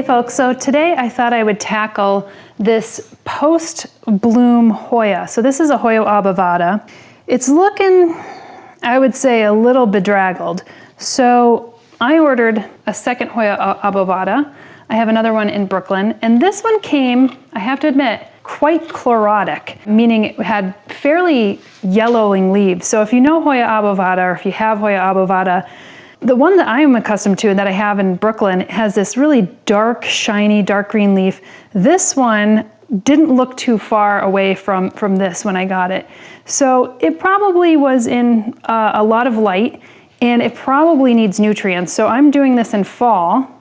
folks, so today I thought I would tackle this post-bloom Hoya. So this is a Hoya obovata. It's looking, I would say, a little bedraggled. So I ordered a second Hoya obovata. I have another one in Brooklyn, and this one came, I have to admit, quite chlorotic, meaning it had fairly yellowing leaves. So if you know Hoya obovata, or if you have Hoya obovata, the one that I am accustomed to and that I have in Brooklyn has this really dark, shiny, dark green leaf. This one didn't look too far away from this when I got it. So it probably was in a lot of light, and it probably needs nutrients. So I'm doing this in fall.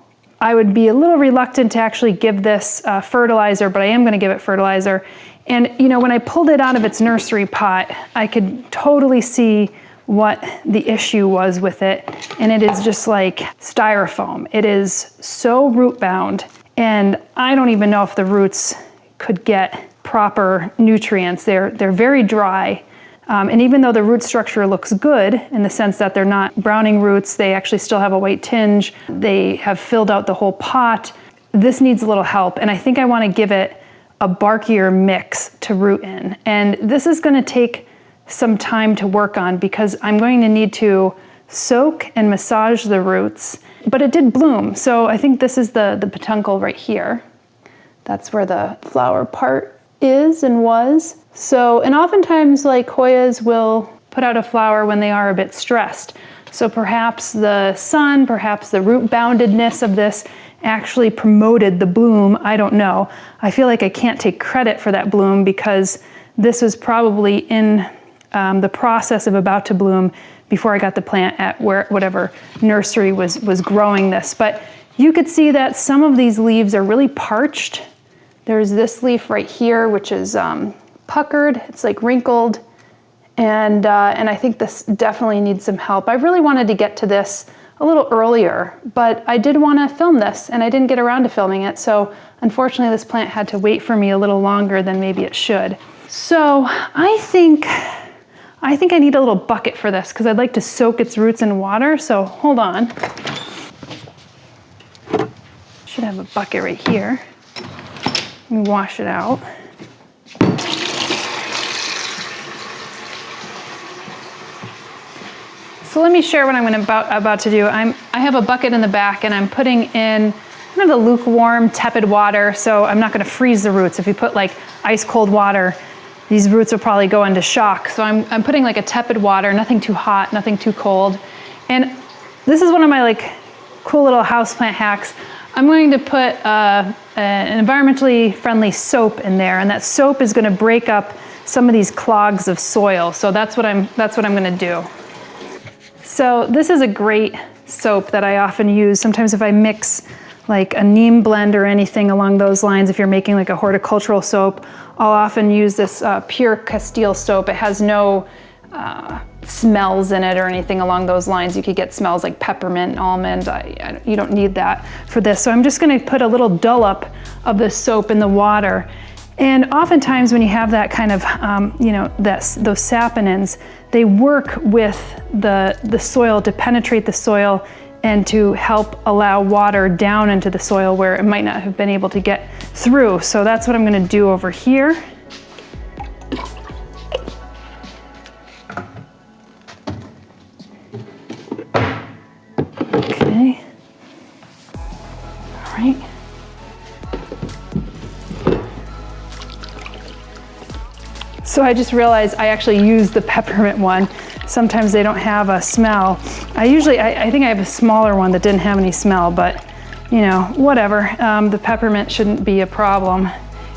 I would be a little reluctant to actually give this fertilizer, but I am gonna give it fertilizer. And you know, when I pulled it out of its nursery pot, I could totally see what the issue was with it, and it is just like styrofoam. It is so root bound, and I don't even know if the roots could get proper nutrients. They're very dry, and even though the root structure looks good in the sense that they're not browning roots, they actually still have a white tinge, they have filled out the whole pot, this needs a little help, and I think I want to give it a barkier mix to root in. And this is going to take some time to work on because I'm going to need to soak and massage the roots, but it did bloom. So I think this is the peduncle right here. That's where the flower part is and was. So, and oftentimes like Hoyas will put out a flower when they are a bit stressed. So perhaps the sun, perhaps the root boundedness of this actually promoted the bloom. I don't know. I feel like I can't take credit for that bloom because this was probably in the process of about to bloom before I got the plant at whatever nursery was growing this. But you could see that some of these leaves are really parched. There's this leaf right here, which is puckered. It's like wrinkled. And I think this definitely needs some help. I really wanted to get to this a little earlier, but I did want to film this and I didn't get around to filming it. So unfortunately, this plant had to wait for me a little longer than maybe it should. So I think I need a little bucket for this because I'd like to soak its roots in water. So hold on. Should have a bucket right here. Let me wash it out. So let me share what I'm about to do. I have a bucket in the back and I'm putting in kind of the lukewarm, tepid water. So I'm not going to freeze the roots. If you put like ice cold water, these roots will probably go into shock. So I'm putting like a tepid water, nothing too hot, nothing too cold. And this is one of my like cool little houseplant hacks. I'm going to put an environmentally friendly soap in there, and that soap is going to break up some of these clogs of soil. So that's what I'm going to do. So this is a great soap that I often use. Sometimes if I mix like a neem blend or anything along those lines, if you're making like a horticultural soap, I'll often use this pure Castile soap. It has no smells in it or anything along those lines. You could get smells like peppermint, almond. You don't need that for this. So I'm just gonna put a little dollop of this soap in the water. And oftentimes when you have that kind of, those saponins, they work with the soil to penetrate the soil and to help allow water down into the soil where it might not have been able to get through. So that's what I'm gonna do over here. Okay, all right. So I just realized I actually use the peppermint one. Sometimes they don't have a smell. I think I have a smaller one that didn't have any smell, but you know, whatever. The peppermint shouldn't be a problem.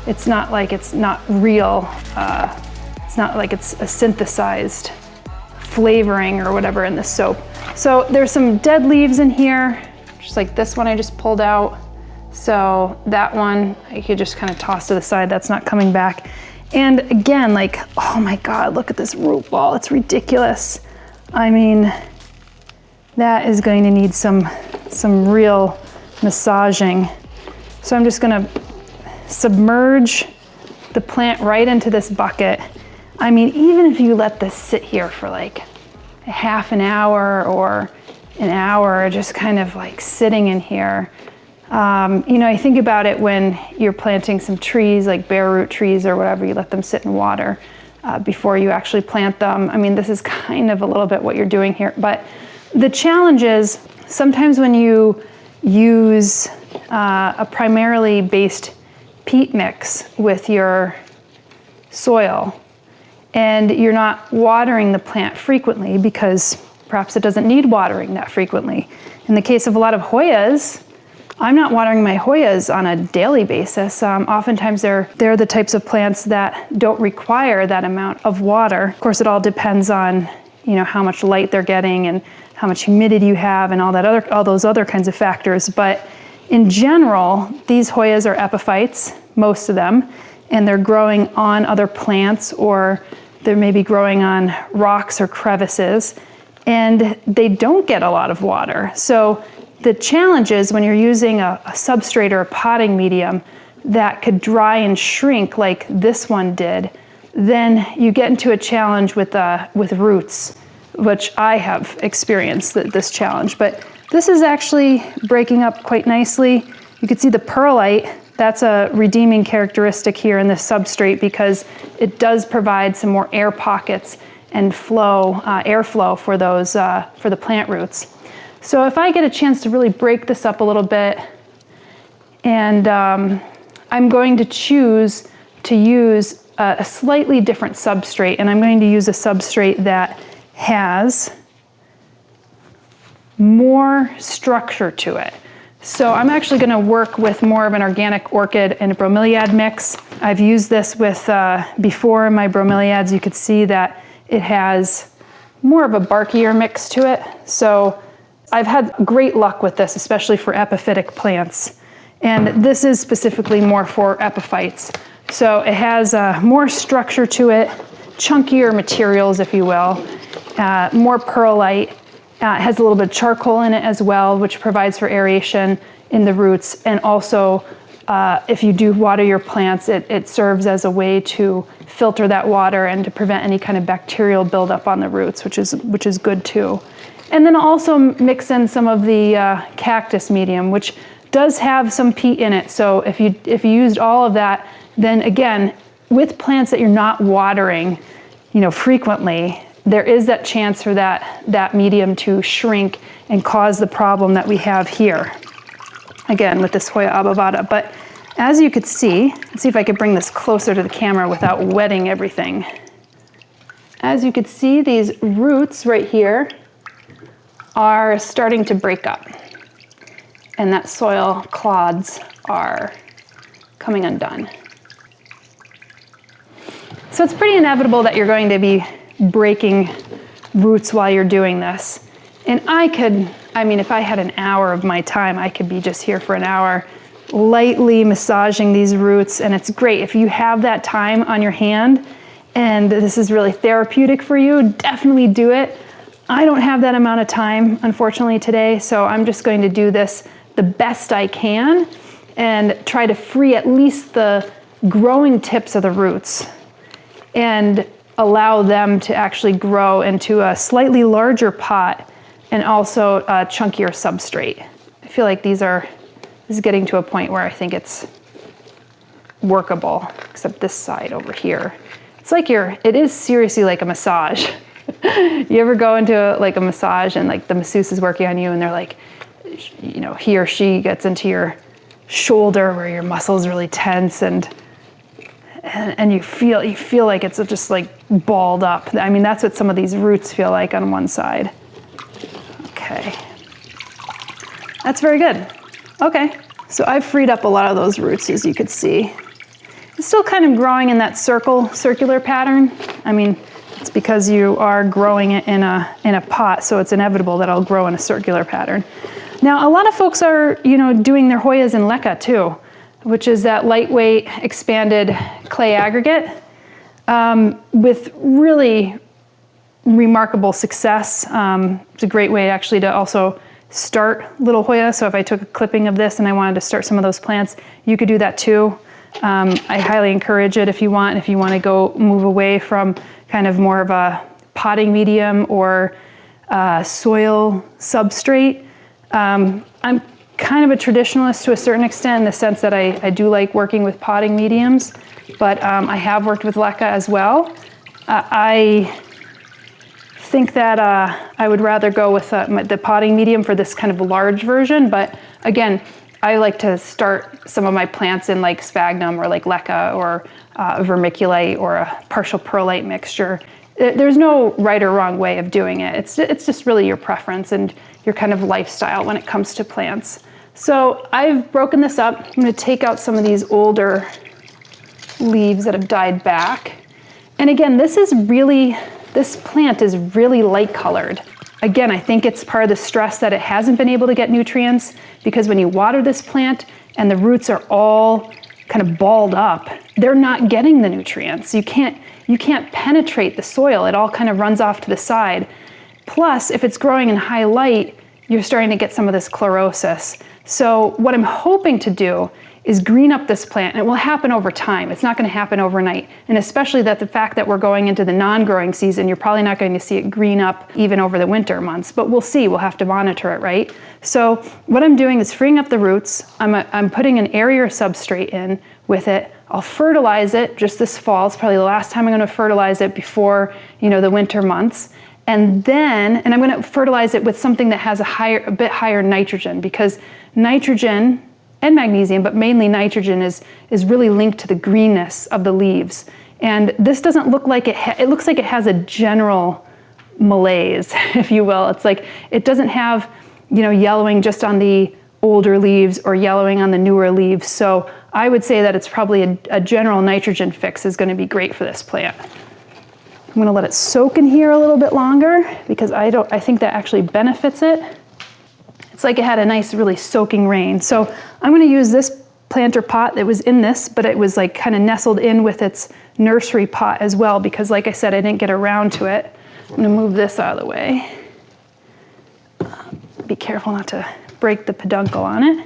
It's not like it's not real. It's not like it's a synthesized flavoring or whatever in the soap. So there's some dead leaves in here, just like this one I just pulled out. So that one I could just kind of toss to the side. That's not coming back. And again, like, oh my God, look at this root ball. It's ridiculous. I mean, that is going to need some real massaging. So I'm just gonna submerge the plant right into this bucket. I mean, even if you let this sit here for like a half an hour or an hour, just kind of like sitting in here, You know, I think about it when you're planting some trees, like bare root trees or whatever, you let them sit in water before you actually plant them. I mean, this is kind of a little bit what you're doing here, but the challenge is sometimes when you use a primarily based peat mix with your soil and you're not watering the plant frequently because perhaps it doesn't need watering that frequently. In the case of a lot of Hoyas, I'm not watering my Hoyas on a daily basis. Oftentimes they're the types of plants that don't require that amount of water. Of course, it all depends on, you know, how much light they're getting and how much humidity you have and all those other kinds of factors. But in general, these Hoyas are epiphytes, most of them, and they're growing on other plants or they're maybe growing on rocks or crevices, and they don't get a lot of water. So the challenge is when you're using a substrate or a potting medium that could dry and shrink like this one did, then you get into a challenge with roots, which I have experienced this challenge. But this is actually breaking up quite nicely. You can see the perlite, that's a redeeming characteristic here in this substrate because it does provide some more air pockets and airflow for those, for the plant roots. So if I get a chance to really break this up a little bit, and I'm going to choose to use a slightly different substrate, and I'm going to use a substrate that has more structure to it. So I'm actually going to work with more of an organic orchid and a bromeliad mix. I've used this with before in my bromeliads. You could see that it has more of a barkier mix to it. So I've had great luck with this, especially for epiphytic plants. And this is specifically more for epiphytes. So it has more structure to it, chunkier materials, if you will, more perlite. It has a little bit of charcoal in it as well, which provides for aeration in the roots. And also, if you do water your plants, it serves as a way to filter that water and to prevent any kind of bacterial buildup on the roots, which is good too. And then also mix in some of the cactus medium, which does have some peat in it. So if you used all of that, then again, with plants that you're not watering, you know, frequently, there is that chance for that medium to shrink and cause the problem that we have here. Again, with this Hoya obovata. But as you could see, let's see if I could bring this closer to the camera without wetting everything. As you could see, these roots right here are starting to break up, and that soil clods are coming undone. So it's pretty inevitable that you're going to be breaking roots while you're doing this. And I mean, if I had an hour of my time, I could be just here for an hour lightly massaging these roots, and it's great. If you have that time on your hand and this is really therapeutic for you, definitely do it. I don't have that amount of time, unfortunately, today, so I'm just going to do this the best I can and try to free at least the growing tips of the roots and allow them to actually grow into a slightly larger pot and also a chunkier substrate. I feel like this is getting to a point where I think it's workable, except this side over here. It's like it is seriously like a massage. You ever go into like a massage and like the masseuse is working on you and they're like, you know, he or she gets into your shoulder where your muscles really tense and you feel like it's just like balled up. I mean, that's what some of these roots feel like on one side. Okay, that's very good. Okay, so I've freed up a lot of those roots, as you could see. It's still kind of growing in that circular pattern. I mean, it's because you are growing it in a pot, so it's inevitable that it'll grow in a circular pattern. Now, a lot of folks are, you know, doing their Hoyas in leca too, which is that lightweight expanded clay aggregate with really remarkable success. It's a great way actually to also start little Hoya. So if I took a clipping of this and I wanted to start some of those plants, you could do that too. I highly encourage it if you want. If you want to go move away from kind of more of a potting medium or soil substrate, I'm kind of a traditionalist to a certain extent in the sense that I do like working with potting mediums, but I have worked with leca as well. I think that I would rather go with the potting medium for this kind of large version, but again, I like to start some of my plants in like sphagnum or like leca or vermiculite or a partial perlite mixture. There's no right or wrong way of doing it. It's just really your preference and your kind of lifestyle when it comes to plants. So I've broken this up. I'm gonna take out some of these older leaves that have died back. And again, this plant is really light colored. Again, I think it's part of the stress that it hasn't been able to get nutrients, because when you water this plant and the roots are all kind of balled up, they're not getting the nutrients. You can't penetrate the soil. It all kind of runs off to the side. Plus, if it's growing in high light, you're starting to get some of this chlorosis. So what I'm hoping to do is green up this plant, and it will happen over time. It's not going to happen overnight. And especially that the fact that we're going into the non-growing season, you're probably not going to see it green up even over the winter months, but we'll see. We'll have to monitor it, right? So what I'm doing is freeing up the roots. I'm putting an airier substrate in with it. I'll fertilize it just this fall. It's probably the last time I'm going to fertilize it before, the winter months. And I'm going to fertilize it with something that has a bit higher nitrogen, because nitrogen and magnesium, but mainly nitrogen, is really linked to the greenness of the leaves. And this doesn't look like it looks like it has a general malaise, if you will. It's like it doesn't have, yellowing just on the older leaves or yellowing on the newer leaves. So I would say that it's probably a general nitrogen fix is going to be great for this plant. I'm going to let it soak in here a little bit longer, because I think that actually benefits it. It's like it had a nice, really soaking rain. So I'm going to use this planter pot that was in this, but it was like kind of nestled in with its nursery pot as well, because like I said, I didn't get around to it. I'm going to move this out of the way. Be careful not to break the peduncle on it,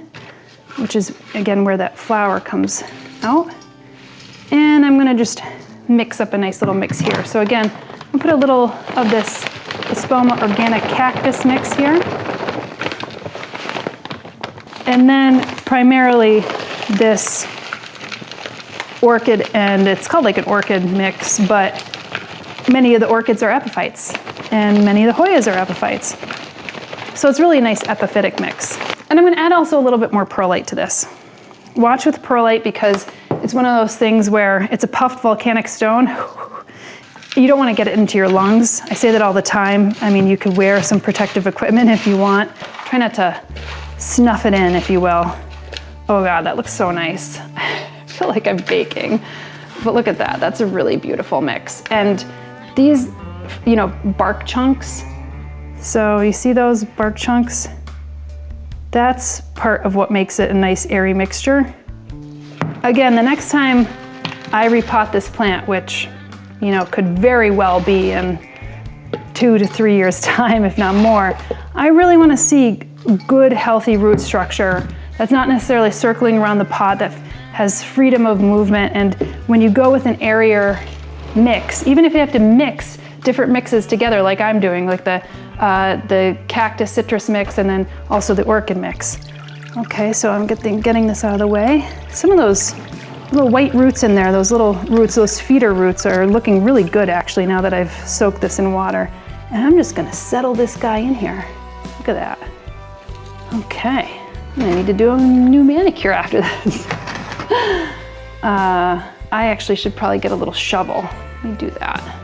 which is, again, where that flower comes out. And I'm going to just mix up a nice little mix here. So again, I'm going to put a little of this Espoma Organic Cactus mix here. And then primarily this orchid, and it's called like an orchid mix, but many of the orchids are epiphytes and many of the Hoyas are epiphytes. So it's really a nice epiphytic mix. And I'm going to add also a little bit more perlite to this. Watch with perlite, because it's one of those things where it's a puffed volcanic stone. You don't want to get it into your lungs. I say that all the time. I mean, you could wear some protective equipment if you want. Try not to snuff it in, if you will. Oh God, that looks so nice. I feel like I'm baking. But look at that. That's a really beautiful mix. And these, bark chunks. So you see those bark chunks? That's part of what makes it a nice airy mixture. Again, the next time I repot this plant, which, could very well be in 2 to 3 years' time, if not more, I really want to see good, healthy root structure that's not necessarily circling around the pot, that has freedom of movement. And when you go with an airier mix, even if you have to mix different mixes together like I'm doing, like the Cactus citrus mix and then also the orchid mix. Okay, so I'm getting this out of the way. Some of those little white roots in there, those little roots, those feeder roots, are looking really good actually now that I've soaked this in water. And I'm just gonna settle this guy in here. Look at that. Okay, I need to do a new manicure after this. I actually should probably get a little shovel. Let me do that.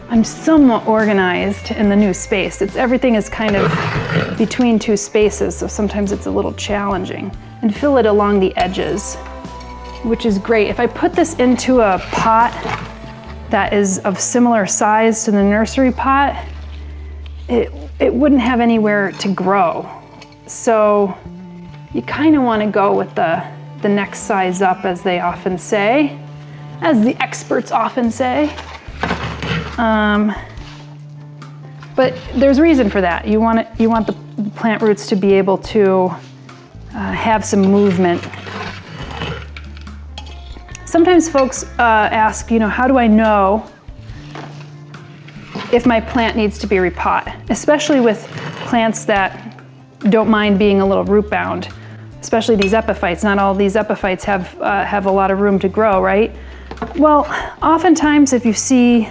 I'm somewhat organized in the new space. Everything is kind of between two spaces, so sometimes it's a little challenging. And fill it along the edges, which is great. If I put this into a pot that is of similar size to the nursery pot, it wouldn't have anywhere to grow. So you kind of want to go with the next size up, as they often say, as the experts often say. But there's reason for that. You want the plant roots to be able to have some movement. Sometimes folks ask, how do I know if my plant needs to be repot, especially with plants that don't mind being a little root bound. especially these epiphytes. Not all these epiphytes have a lot of room to grow, right? Well, oftentimes if you see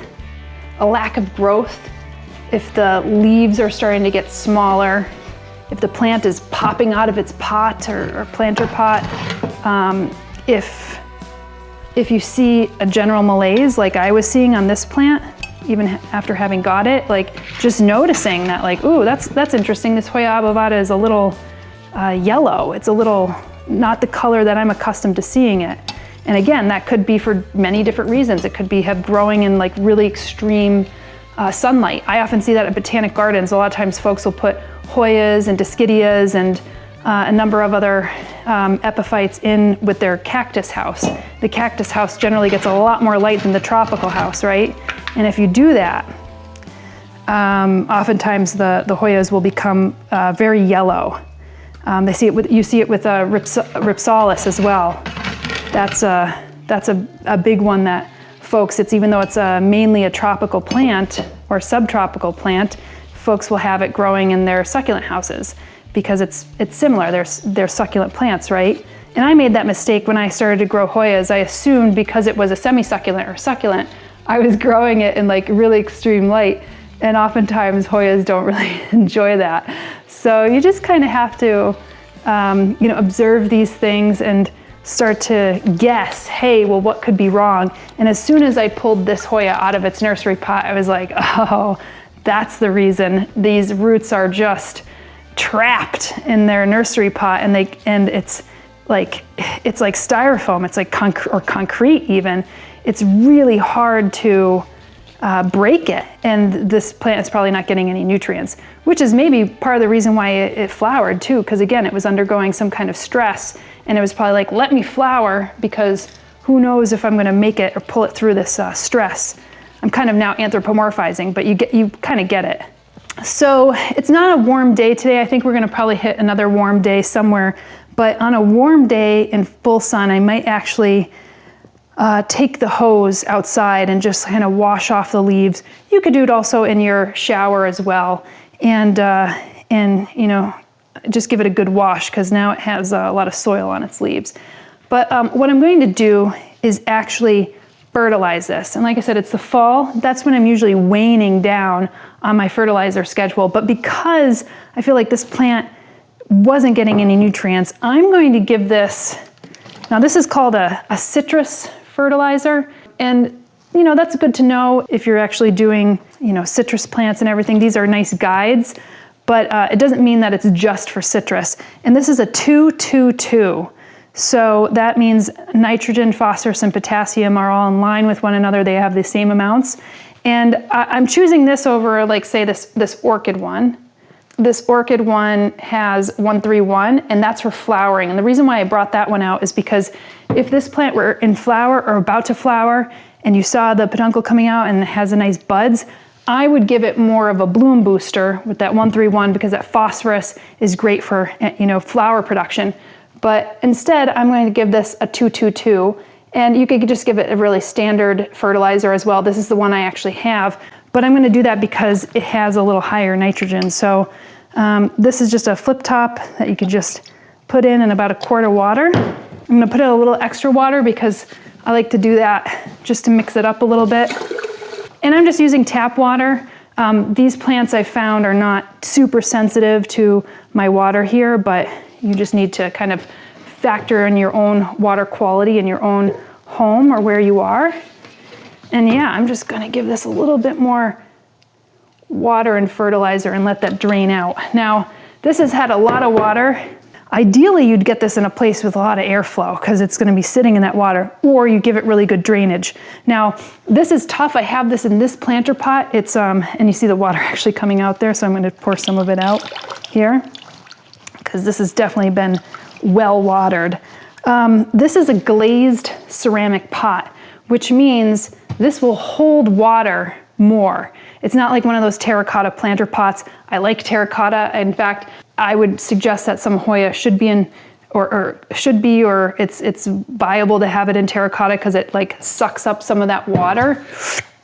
a lack of growth, if the leaves are starting to get smaller, if the plant is popping out of its pot or planter pot, if you see a general malaise like I was seeing on this plant, even after having got it, like just noticing that, like, ooh, that's interesting. This Hoya obovata is a little yellow. It's a little not the color that I'm accustomed to seeing it. And again, that could be for many different reasons. It could be growing in like really extreme sunlight. I often see that at botanic gardens. A lot of times folks will put Hoyas and Dischidias and a number of other epiphytes in with their cactus house. The cactus house generally gets a lot more light than the tropical house, right? And if you do that, oftentimes the Hoyas will become very yellow. You see it with Ripsalis as well. That's a big one that folks, even though it's mainly a tropical plant or subtropical plant, folks will have it growing in their succulent houses because it's similar. They're succulent plants, right? And I made that mistake when I started to grow Hoyas. I assumed because it was a semi-succulent or succulent, I was growing it in like really extreme light. And oftentimes Hoyas don't really enjoy that. So you just kind of have to, observe these things and start to guess, hey, well, what could be wrong? And as soon as I pulled this Hoya out of its nursery pot, I was like, oh, that's the reason. These roots are just trapped in their nursery pot, and it's like styrofoam. It's like concrete even. It's really hard to break it, and this plant is probably not getting any nutrients, which is maybe part of the reason why it flowered too, because again, it was undergoing some kind of stress, and it was probably like, let me flower, because who knows if I'm going to make it or pull it through this stress. I'm kind of now anthropomorphizing, but you kind of get it. So it's not a warm day today. I think we're going to probably hit another warm day somewhere, but on a warm day in full sun, I might actually take the hose outside and just kind of wash off the leaves. You could do it also in your shower as well, and just give it a good wash, because now it has a lot of soil on its leaves. But what I'm going to do is actually fertilize this. And like I said, it's the fall. That's when I'm usually waning down on my fertilizer schedule. But because I feel like this plant wasn't getting any nutrients, I'm going to give this, now this is called a citrus fertilizer. And that's good to know if you're actually doing, citrus plants and everything. These are nice guides, but it doesn't mean that it's just for citrus. And this is a 2-2-2. So that means nitrogen, phosphorus, and potassium are all in line with one another. They have the same amounts. And I'm choosing this over, like, say, this Orchid one. This Orchid one has 131, and that's for flowering. And the reason why I brought that one out is because if this plant were in flower or about to flower, and you saw the peduncle coming out and it has a nice buds, I would give it more of a bloom booster with that 131, because that phosphorus is great for, flower production. But instead, I'm going to give this a 2-2-2, and you could just give it a really standard fertilizer as well. This is the one I actually have, but I'm going to do that because it has a little higher nitrogen. So this is just a flip top that you could just put in about a quart of water. I'm going to put in a little extra water because I like to do that just to mix it up a little bit. And I'm just using tap water. These plants I found are not super sensitive to my water here, but you just need to kind of factor in your own water quality in your own home or where you are. And yeah, I'm just gonna give this a little bit more water and fertilizer and let that drain out. Now, this has had a lot of water. Ideally, you'd get this in a place with a lot of airflow, because it's gonna be sitting in that water, or you give it really good drainage. Now, this is tough. I have this in this planter pot. It's, and you see the water actually coming out there, so I'm gonna pour some of it out here, because this has definitely been well watered. This is a glazed ceramic pot, which means this will hold water more. It's not like one of those terracotta planter pots. I like terracotta. In fact, I would suggest that some Hoya should be in, or it's viable to have it in terracotta, because it like sucks up some of that water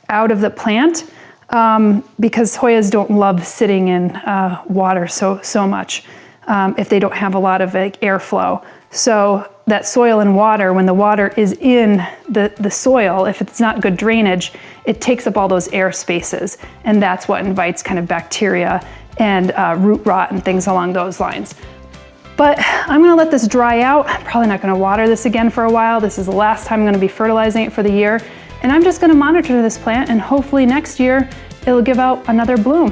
out of the plant. Because Hoyas don't love sitting in water so much. if they don't have a lot of airflow. So that soil and water, when the water is in the soil, if it's not good drainage, it takes up all those air spaces. And that's what invites kind of bacteria and root rot and things along those lines. But I'm gonna let this dry out. I'm probably not gonna water this again for a while. This is the last time I'm gonna be fertilizing it for the year. And I'm just gonna monitor this plant, and hopefully next year it'll give out another bloom.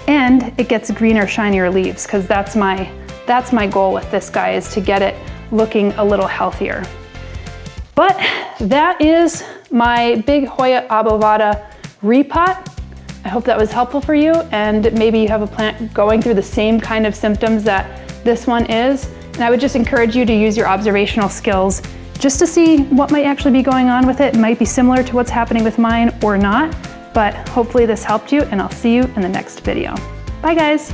And it gets greener, shinier leaves, because that's my goal with this guy, is to get it looking a little healthier. But that is my big Hoya obovata repot. I hope that was helpful for you, and maybe you have a plant going through the same kind of symptoms that this one is. And I would just encourage you to use your observational skills just to see what might actually be going on with it. It might be similar to what's happening with mine or not, but hopefully this helped you, and I'll see you in the next video. Bye guys.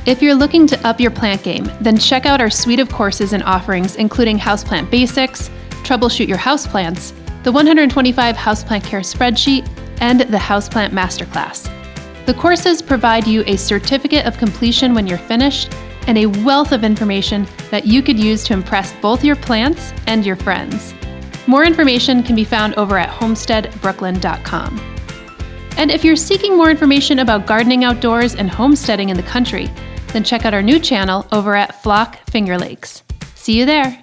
If you're looking to up your plant game, then check out our suite of courses and offerings, including Houseplant Basics, Troubleshoot Your Houseplants, the 125 Houseplant Care Spreadsheet, and the Houseplant Masterclass. The courses provide you a certificate of completion when you're finished, and a wealth of information that you could use to impress both your plants and your friends. More information can be found over at homesteadbrooklyn.com. And if you're seeking more information about gardening outdoors and homesteading in the country, then check out our new channel over at Flock Finger Lakes. See you there.